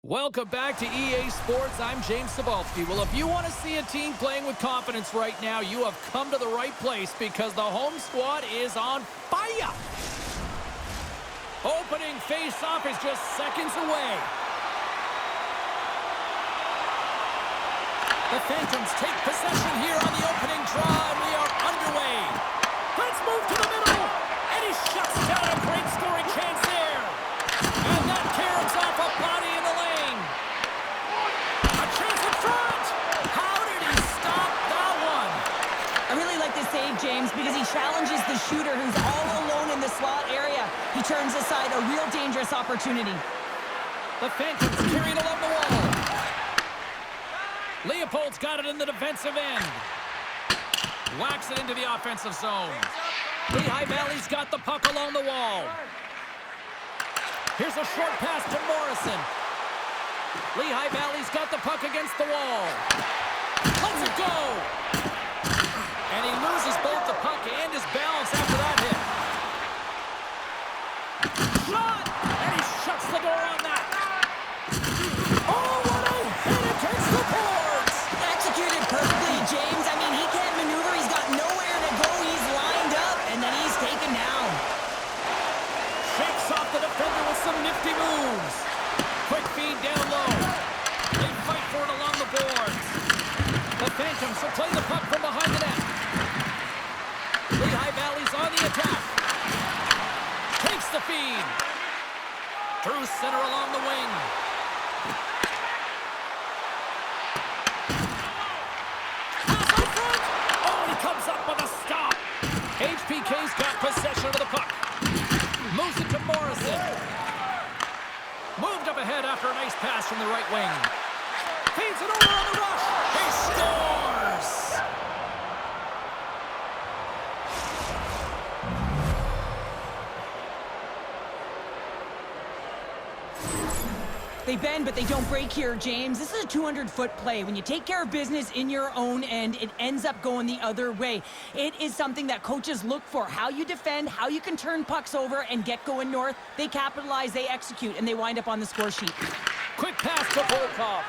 Welcome back to EA Sports. I'm James Cebulski. Well, if you want to see a team playing with confidence right now, you have come to the right place because the home squad is on fire. Opening face-off is just seconds away. The Phantoms take possession here on the opening draw, and we are underway. Let's move to the middle, and he shuts down a great scoring chance there. And that caroms off a body in the lane. A chance in front. How did he stop that one? I really like this save, James, because he challenges the shooter who's all alone in the slot area. He turns aside a real dangerous opportunity. The Phantoms carry it along the wall. Leopold's got it in the defensive end. Whacks it into the offensive zone. Lehigh Valley's got the puck along the wall. Here's a short pass to Morrison. Lehigh Valley's got the puck against the wall. Lets it go. And he loses both the puck and his balance after that hit. Shot! And he shuts the door on that. Oh, what a hit against the boards! Executed perfectly, James. I mean, he can't maneuver. He's got nowhere to go. He's lined up, and then he's taken down. Shakes off the defender with some nifty moves. Quick feed down low. They fight for it along the boards. The Phantoms will play the puck from behind the net. Lehigh Valley's on the attack. Takes the feed. Through center along the wing. Pass in front. Oh, he comes up with a stop. HPK's got possession of the puck. Moves it to Morrison. Moved up ahead after a nice pass from the right wing. Feeds it over on the rush. He scores! They bend, but they don't break here, James. This is a 200-foot play. When you take care of business in your own end, it ends up going the other way. It is something that coaches look for. How you defend, how you can turn pucks over and get going north. They capitalize, they execute, and they wind up on the score sheet. Quick pass to Volkov.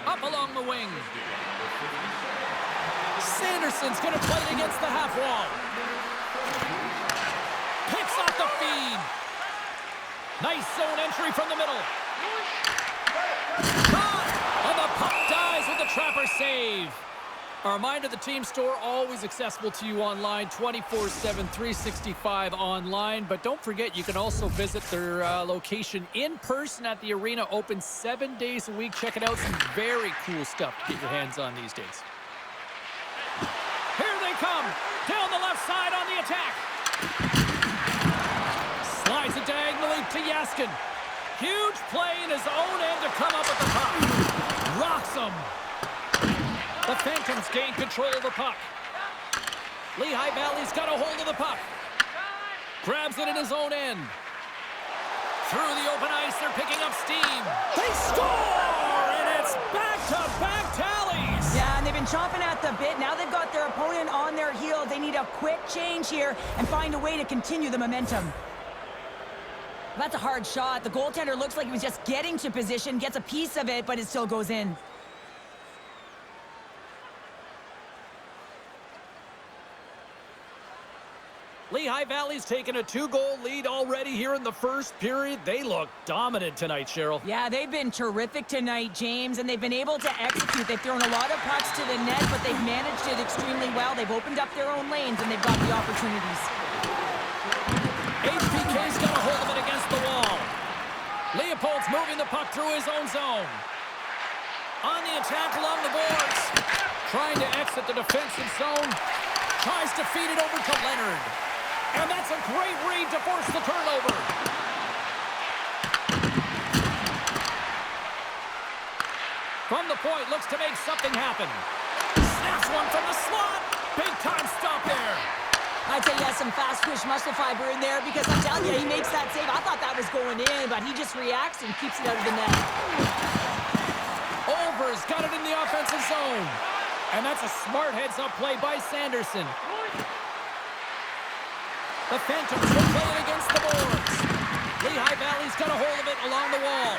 Up along the wing. Sanderson's going to play it against the half wall. Picks off the feed. Nice zone entry from the middle. And the puck dies with the trapper save. A reminder, the team store always accessible to you online, 24/7, 365 online. But don't forget, you can also visit their location in person at the arena, open 7 days a week. Check it out, some very cool stuff to get your hands on these days. Here they come, down the left side on the attack. Slides it diagonally to Yaskin. Huge play in his own end to come up with the puck. Rocks him. The Phantoms gain control of the puck. Lehigh Valley's got a hold of the puck. Grabs it in his own end. Through the open ice, they're picking up steam. They score! And it's back-to-back tallies! Yeah, and they've been chomping at the bit. Now they've got their opponent on their heels. They need a quick change here and find a way to continue the momentum. That's a hard shot. The goaltender looks like he was just getting to position, gets a piece of it, but it still goes in. Lehigh Valley's taken a 2-goal lead already here in the first period. They look dominant tonight, Cheryl. Yeah, they've been terrific tonight, James, and they've been able to execute. They've thrown a lot of pucks to the net, but they've managed it extremely well. They've opened up their own lanes, and they've got the opportunities. HPK's got a hold of it against the wall. Leopold's moving the puck through his own zone. On the attack along the boards. Trying to exit the defensive zone. Tries to feed it over to Leonard. And that's a great read to force the turnover. From the point, looks to make something happen. Snaps one from the slot. Big time stop there. I'd say he has some fast twitch muscle fiber in there because I'm telling you, he makes that save. I thought that was going in, but he just reacts and keeps it out of the net. Over's got it in the offensive zone. And that's a smart heads-up play by Sanderson. The Phantoms will play it against the boards. Lehigh Valley's got a hold of it along the wall.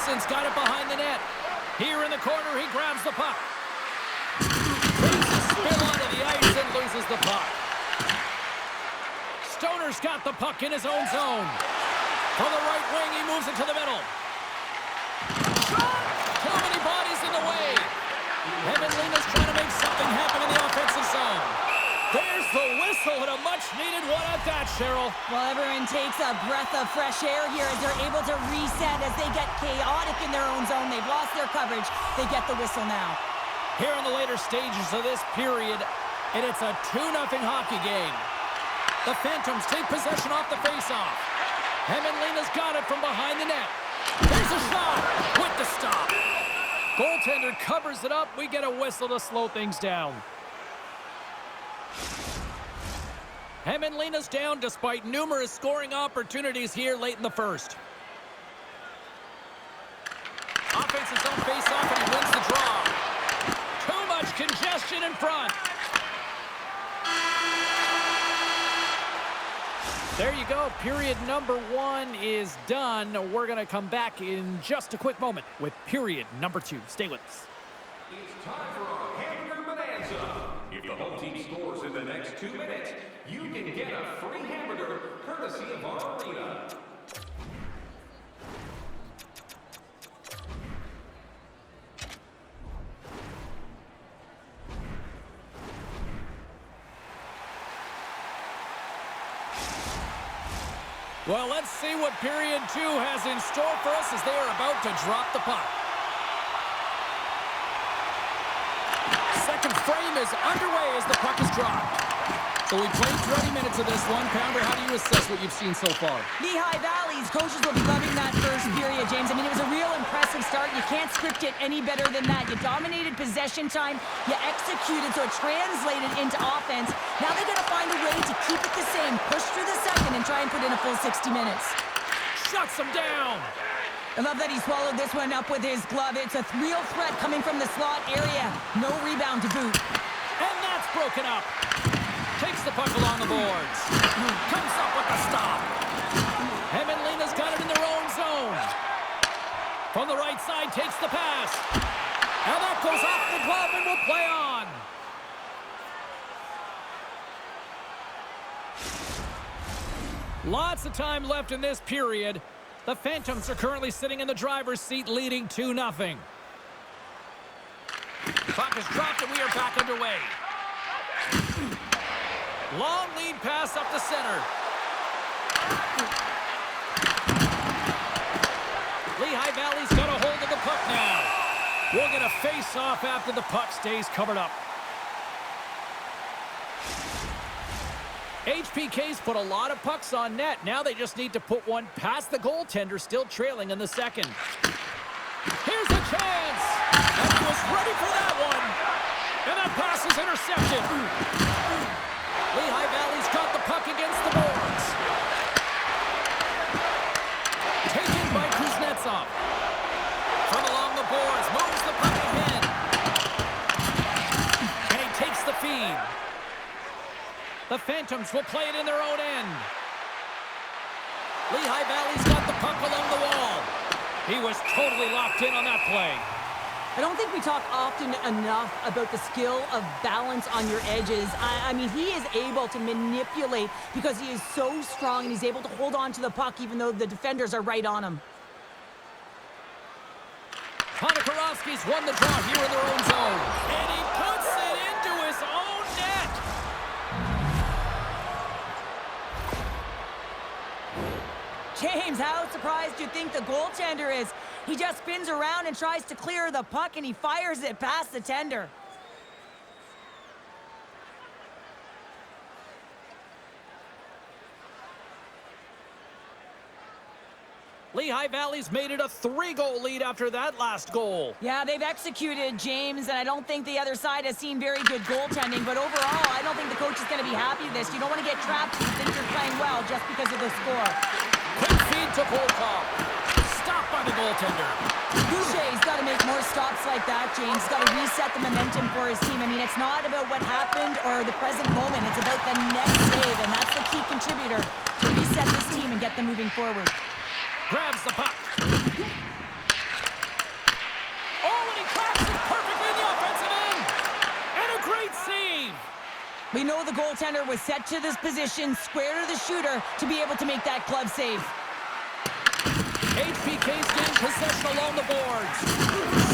Gibson's got it behind the net. Here in the corner, he grabs the puck. Takes a spill onto the ice and loses the puck. Stoner's got the puck in his own zone. From the right wing, he moves it to the middle. Shot! Too many bodies in the way. Hameenlinna's trying to make something happen in the offensive zone. There's the whistle and a much-needed one at that, Cheryl. Well, everyone takes a breath of fresh air here as they're able to reset as they get chaotic in their own zone. They've lost their coverage. They get the whistle now. Here in the later stages of this period, and it's a 2-0 hockey game. The Phantoms take possession off the faceoff. Hameenlinna's got it from behind the net. There's a shot with the stop. Goaltender covers it up. We get a whistle to slow things down. Hameenlinna's down despite numerous scoring opportunities here late in the first. Offensive zone face-off, and he wins the draw. Too much congestion in front. There you go. Period number 1 is done. We're going to come back in just a quick moment with period number 2. Stay with us. It's time for our hamburger bonanza. If the home team scores in the next 2 minutes, you can get a free hamburger courtesy of our arena. Well, let's see what period 2 has in store for us as they are about to drop the puck. Second frame is underway as the puck is dropped. So we played 20 minutes of this one. Pounder, how do you assess what you've seen so far? Lehigh Valley's coaches will be loving that first period, James. I mean, it was a real impressive start. You can't script it any better than that. You dominated possession time. You executed, so it translated into offense. Now they're going to find a way to keep it the same. Push through the second and try and put in a full 60 minutes. Shuts him down. I love that he swallowed this one up with his glove. It's a real threat coming from the slot area. No rebound to boot. And that's broken up. Takes the puck along the boards. Comes up with the stop. Hameenlinna's got it in their own zone. From the right side, takes the pass. And that goes off the glove and will play on. Lots of time left in this period. The Phantoms are currently sitting in the driver's seat, leading 2-0. Puck is dropped and we are back underway. Long lead pass up the center. Lehigh Valley's got a hold of the puck now. We'll get a face-off after the puck stays covered up. HPK's put a lot of pucks on net. Now they just need to put one past the goaltender, still trailing in the second. Here's a chance! And he was ready for that one. And that pass is intercepted. Lehigh Valley's got the puck against the boards. Taken by Kuznetsov. From along the boards, moves the puck ahead. And he takes the feed. The Phantoms will play it in their own end. Lehigh Valley's got the puck along the wall. He was totally locked in on that play. I don't think we talk often enough about the skill of balance on your edges. I mean, he is able to manipulate because he is so strong and he's able to hold on to the puck even though the defenders are right on him. Ponikarovsky's won the draw here in their own zone. And he puts it into his own net. James, how surprised do you think the goaltender is? He just spins around and tries to clear the puck, and he fires it past the tender. Lehigh Valley's made it a 3-goal lead after that last goal. Yeah, they've executed, James, and I don't think the other side has seen very good goaltending, but overall, I don't think the coach is going to be happy with this. You don't want to get trapped if you think you're playing well just because of the score. Quick feed to Volkov. Stopped by the goaltender. Boucher's got to make more stops like that, James. He's got to reset the momentum for his team. I mean, it's not about what happened or the present moment. It's about the next save, and that's the key contributor to reset this team and get them moving forward. Grabs the puck. the goaltender was set to this position, square to the shooter, to be able to make that glove save. HPK's gained possession along the boards.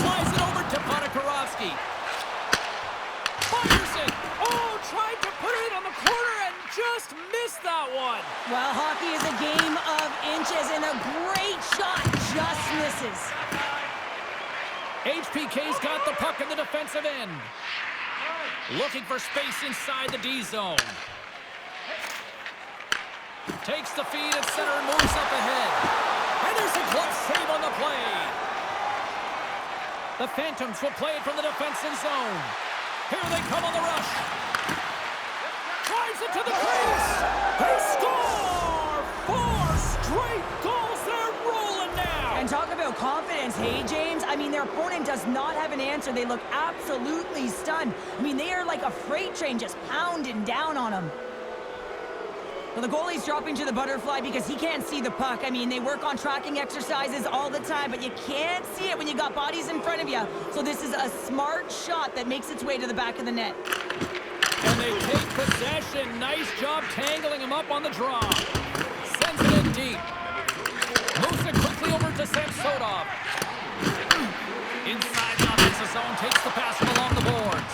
Slides it over to Ponikarovsky. Fires it. Oh, tried to put it on the corner and just missed that one. Well, hockey is a game of inches, and a great shot just misses. HPK's got the puck in the defensive end. Looking for space inside the D zone. Takes the feed at center and moves up ahead. And there's a glove save on the play. The Phantoms will play it from the defensive zone. Here they come on the rush. Drives it to the crease. They score! 4 straight goals. They're rolling now. And talk about confidence, hey, James? I mean, their opponent does not have an answer. They look absolutely stunned. I mean, they are like a freight train just pounding down on them. Well, the goalie's dropping to the butterfly because he can't see the puck. I mean, they work on tracking exercises all the time, but you can't see it when you got bodies in front of you. So this is a smart shot that makes its way to the back of the net. And they take possession. Nice job tangling him up on the draw. Sends it in deep. Moves it quickly over to Samsonov. Inside the offensive zone, takes the pass from along the boards.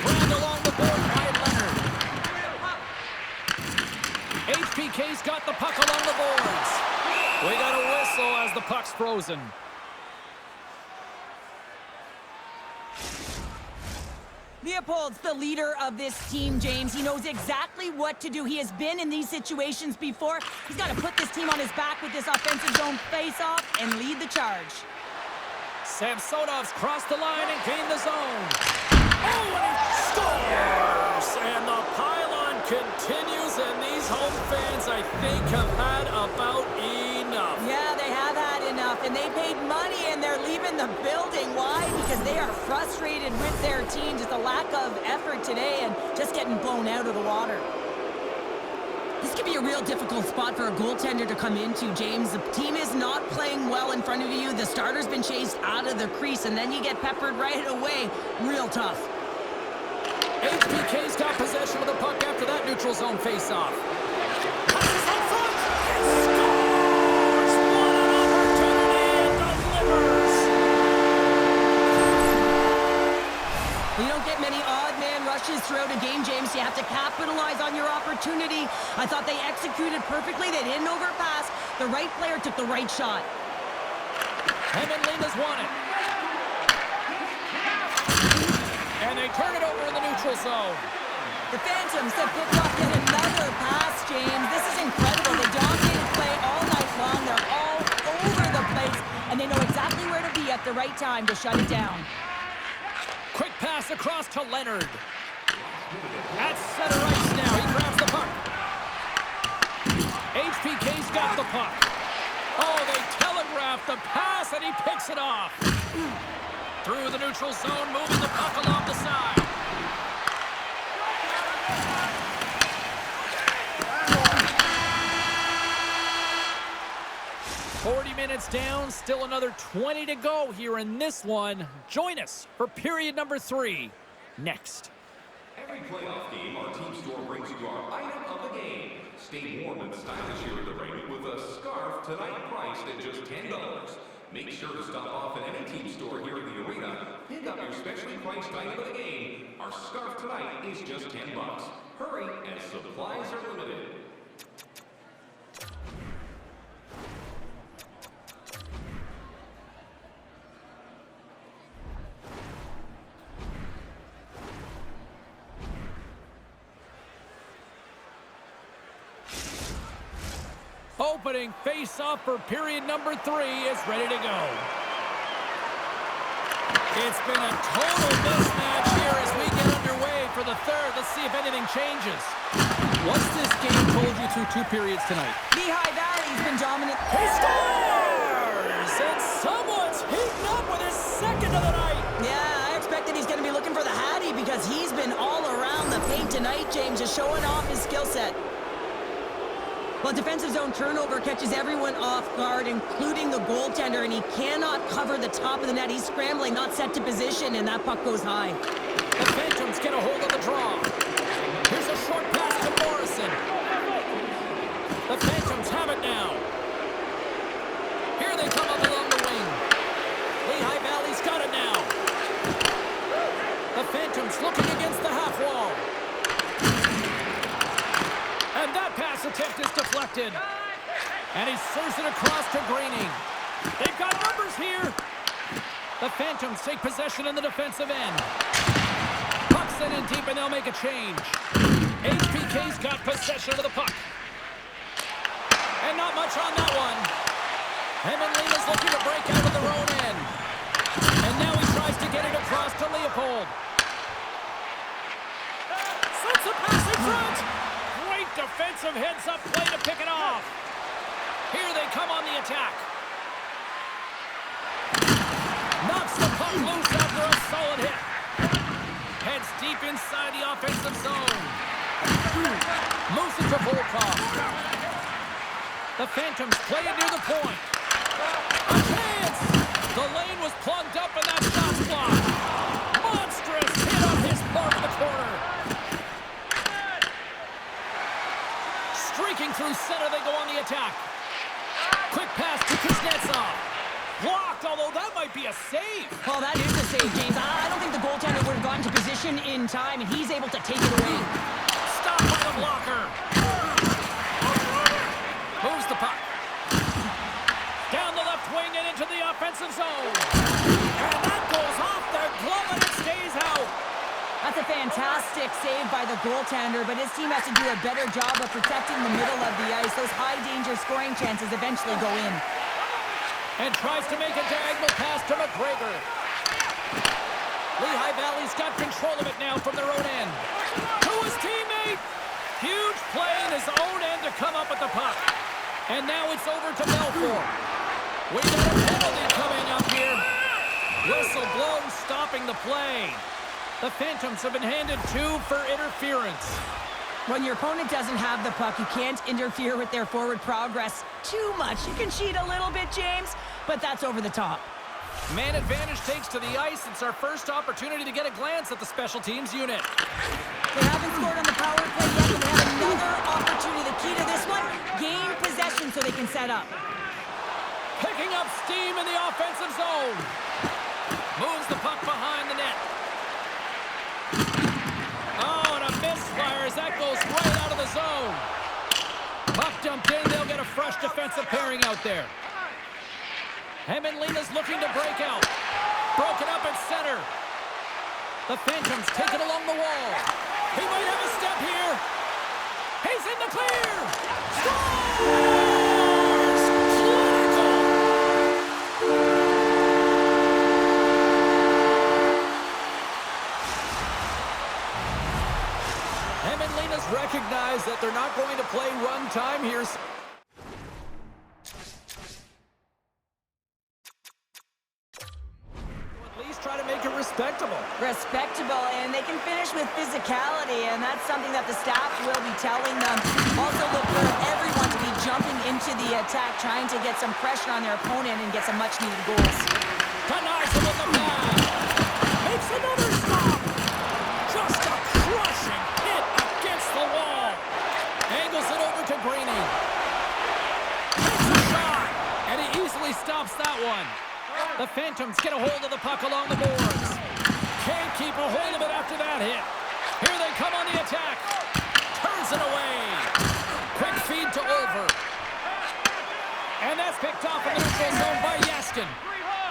Grabbed along the board by Leonard. HPK's got the puck along the boards. We got a whistle as the puck's frozen. Leopold's the leader of this team, James. He knows exactly what to do. He has been in these situations before. He's got to put this team on his back with this offensive zone face-off and lead the charge. Samsonov's crossed the line and gained the zone. Oh, and he scores! And the pylon continues, and these home fans, I think, have had about enough. Yeah, they have had enough, and they paid money, and they're leaving the building. Why? Because they are frustrated with their team. Just a lack of effort today and just getting blown out of the water. This could be a real difficult spot for a goaltender to come into, James. The team is not playing well in front of you. The starter's been chased out of the crease, and then you get peppered right away. Real tough. HPK's got possession of the puck after that neutral zone face-off. Passes up front and scores! What an opportunity and delivers! You don't get many odd man rushes throughout a game, James. You have to capitalize on your opportunity. I thought they executed perfectly. They didn't overpass. The right player took the right shot. Hameenlinna's won it. And they turn it over in the neutral zone. The Phantoms have picked up yet another pass, James. This is incredible. They dominated play all night long. They're all over the place, and they know exactly where to be at the right time to shut it down. Quick pass across to Leonard. At center ice now. He grabs the puck. HPK's got the puck. Oh, they telegraphed the pass, and he picks it off. Through the neutral zone, moving the puck along the side. "40 minutes down, still another 20 to go here in this one. Join us for period number 3 next." Every playoff game, our team store brings you our item of the game. Stay warm and stylish here at the rink with a scarf tonight priced at just $10. Make sure to stop off at any team store here in the arena. Pick up your specially priced item of the game. Our scarf tonight is just $10. Hurry, as supplies are limited. Opening face-off for period number 3 is ready to go. It's been a total mismatch here as we get underway for the third. Let's see if anything changes. What's this game told you through 2 periods tonight? Lehigh Valley's been dominant. He scores! And someone's heating up with his second of the night. Yeah, I expected he's going to be looking for the Hattie because he's been all around the paint tonight, James, just showing off his skill set. Well, defensive zone turnover catches everyone off guard, including the goaltender, and he cannot cover the top of the net. He's scrambling, not set to position, and that puck goes high. The Phantoms get a hold of the draw. Here's a short pass to Morrison. The Phantoms have it now. Here they come up along the wing. Lehigh Valley's got it now. The Phantoms looking against the half wall. And that pass attempt is deflected. And he serves it across to Greening. They've got numbers here. The Phantoms take possession in the defensive end. Puck's sent in deep, and they'll make a change. Hpk's got possession of the puck. And not much on that one. Hameenlinna's looking to break out of their own end. And now he tries to get it across to Leopold. Sends a pass in front. Great defensive heads-up play to pick it off. Here they come on the attack. Knocks the puck loose after a solid hit. Heads deep inside the offensive zone. Moves it to Volkov. The Phantoms play it near the point. A chance! The lane was plugged up and that shot's blocked. Monstrous hit on his part of the corner. Streaking through center, they go on the attack. Quick pass to Kuznetsov. Blocked, although that might be a save. Well, that is a save, James. I don't think the goaltender would have gotten to position in time, and he's able to take it away. Stopped by the blocker. Moves the puck. Down the left wing and into the offensive zone. And that goes off the glove and it stays out. That's a fantastic save by the goaltender, but his team has to do a better job of protecting the middle of the ice. Those high-danger scoring chances eventually go in. And tries to make a diagonal pass to McGregor. Lehigh Valley's got control of it now from their own end. To his teammate. Huge play in his own end to come up with the puck. And now it's over to Belfour. We got a penalty coming up here. Whistle blown, stopping the play. The Phantoms have been handed 2 for interference. When your opponent doesn't have the puck, you can't interfere with their forward progress too much. You can cheat a little bit, James, but that's over the top. Man advantage takes to the ice. It's our first opportunity to get a glance at the special teams unit. They haven't scored on the power play yet, but they have another opportunity. The key to this one, gain possession so they can set up. Picking up steam in the offensive zone. Moves the puck behind the net. Oh, and a misfire as that goes right out of the zone. Puck dumped in. They'll get a fresh defensive pairing out there. Hameenlinna's looking to break out. Broken up at center. The Phantoms take it along the wall. He might have a step here. He's in the clear. Scores! Hameenlinna's recognized that they're not going to play run time here. At least try to make it respectable. Respectable, and they can finish with physicality, and that's something that the staff will be telling them. Also look for everyone to be jumping into the attack, trying to get some pressure on their opponent and get some much-needed goals. Denies him with the pass. Makes another stop. Just a crushing hit against the wall. Angles it over to Greening. Takes a shot, and he easily stops that one. The Phantoms get a hold of the puck along the boards. Can't keep a hold of it after that hit. Here they come on the attack. Turns it away. Quick feed to Over. And that's picked off in the neutral zone by Yaskin.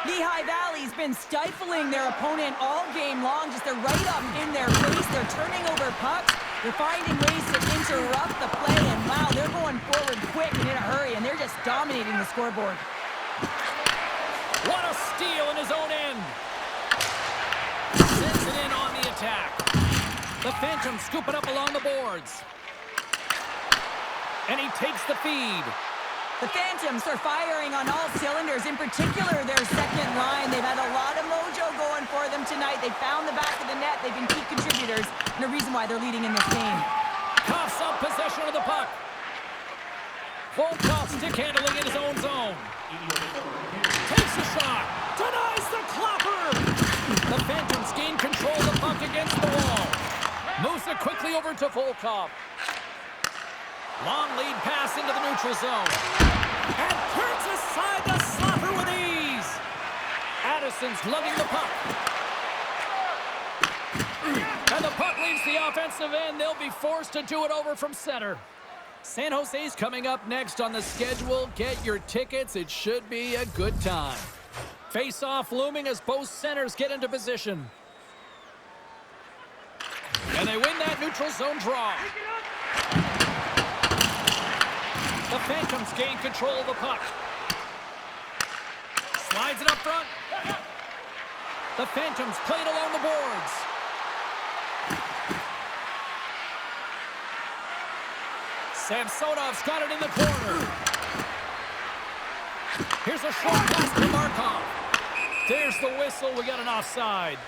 Lehigh Valley's been stifling their opponent all game long. Just they're right up in their face. They're turning over pucks. They're finding ways to interrupt the play. And wow, they're going forward quick and in a hurry. And they're just dominating the scoreboard. What a steal in his own end. Sends it in on the attack. The Phantoms scoop it up along the boards. And he takes the feed. The Phantoms are firing on all cylinders, in particular their second line. They've had a lot of mojo going for them tonight. They found the back of the net. They've been key contributors and a reason why they're leading in this game. Coughs up possession of the puck. Volkov stick handling in his own zone. Takes a shot. Denies the clapper. The Phantoms gain control of the puck against the wall. over to Volkov. Long lead pass into the neutral zone. And turns aside the slapper with ease. Addison's lugging the puck. And the puck leaves the offensive end. They'll be forced to do it over from center. San Jose's coming up next on the schedule. Get your tickets. It should be a good time. Face-off looming as both centers get into position. And they win that neutral zone draw. The Phantoms gain control of the puck. Slides it up front. The Phantoms played along the boards. Samsonov's got it in the corner. Here's a short pass to Markov. There's the whistle. We got an offside.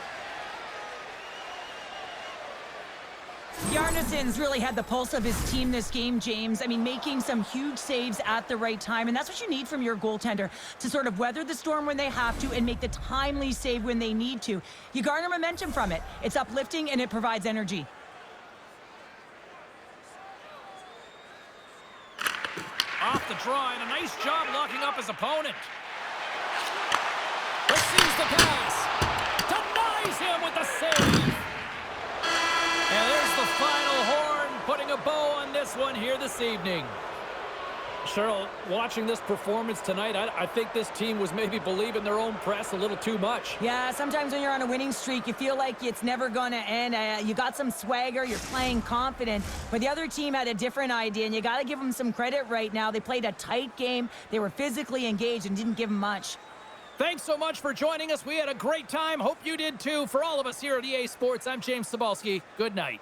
Yarnisson's really had the pulse of his team this game, James. I mean, making some huge saves at the right time, and that's what you need from your goaltender, to sort of weather the storm when they have to and make the timely save when they need to. You garner momentum from it. It's uplifting, and it provides energy. Off the draw, and a nice job locking up his opponent. Receives the pass. Denies him with the save. And there's the final horn, putting a bow on this one here this evening. Cheryl, watching this performance tonight, I think this team was maybe believing their own press a little too much. Yeah, sometimes when you're on a winning streak, you feel like it's never going to end. You got some swagger, you're playing confident, but the other team had a different idea, and you got to give them some credit right now. They played a tight game, they were physically engaged, and didn't give them much. Thanks so much for joining us. We had a great time. Hope you did too. For all of us here at EA Sports, I'm James Cybulski. Good night.